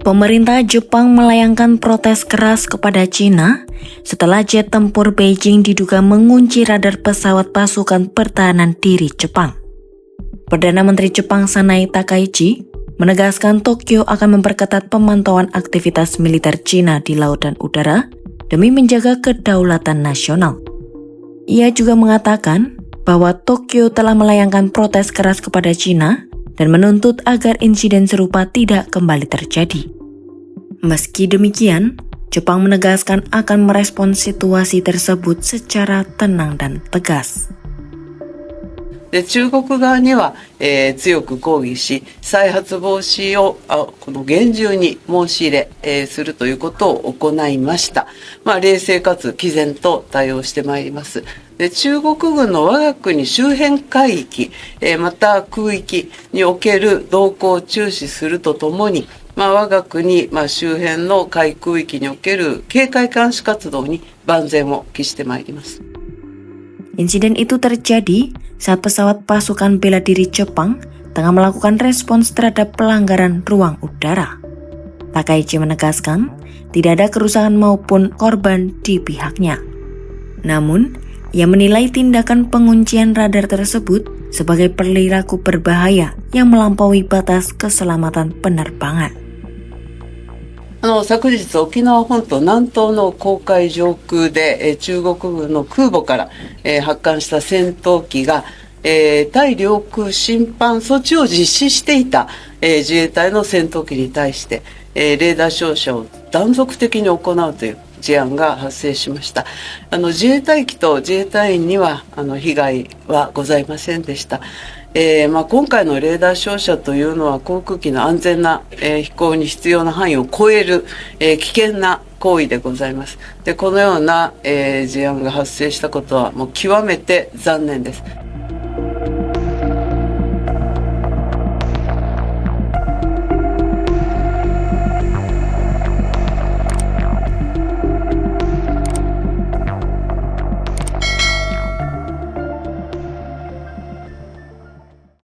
Pemerintah Jepang melayangkan protes keras kepada China setelah jet tempur Beijing diduga mengunci radar pesawat pasukan pertahanan diri Jepang. Perdana Menteri Jepang Sanai Takaichi menegaskan Tokyo akan memperketat pemantauan aktivitas militer China di laut dan udara demi menjaga kedaulatan nasional. Ia juga mengatakan bahwa Tokyo telah melayangkan protes keras kepada China dan menuntut agar insiden serupa tidak kembali terjadi. Meski demikian, Jepang menegaskan akan merespons situasi tersebut secara tenang dan tegas. で中国側には、強く抗議し、再発防止をこの厳重に申し入れ、するということを行いました。冷静かつ毅然と対応してまいります。で中国軍の我が国周辺海域、また空域における動向を注視するとともに、我が国、周辺の海空域における警戒監視活動に万全を期してまいります。Insiden itu terjadi saat pesawat pasukan bela diri Jepang tengah melakukan respons terhadap pelanggaran ruang udara. Takaichi menegaskan tidak ada kerusakan maupun korban di pihaknya. Namun, ia menilai tindakan penguncian radar tersebut sebagai perilaku berbahaya yang melampaui batas keselamatan penerbangan. 昨日沖縄本島南東の公海上空で中国軍の空母から発艦した戦闘機が対領空侵犯措置を実施していた自衛隊の戦闘機に対してレーダー照射を断続的に行うという事案が発生しました。自衛隊機と自衛隊員には被害はございませんでした。今回のレーダー照射というのは航空機の安全な飛行に必要な範囲を超える危険な行為でございます。でこのような事案が発生したことはもう極めて残念です。